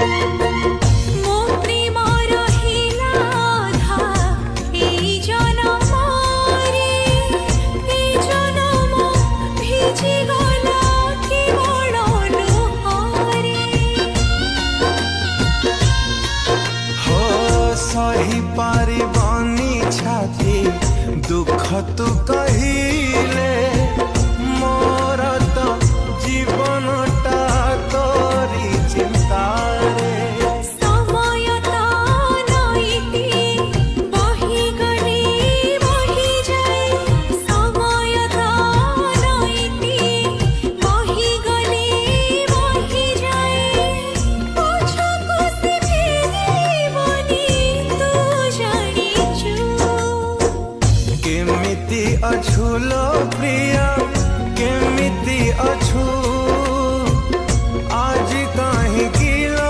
ମୋ ପ୍ରେମ ରହିଲା ଅଧା ଏଇ ଜନମରେ, ଏ ଜନମ ଭିଜିଗଲା କେବଳ ଲୁହରେ। हो सही पारिबानी छाती दुख तू कहिले, मोर तो जीवनटा तोरी चिंतारे। समय तो नईति बहिगले बहिजाए, समय तो नईति बहिगले बहिजाए। पछको से फेरिबनी तू जानिଛୁ। केमिति अझुलो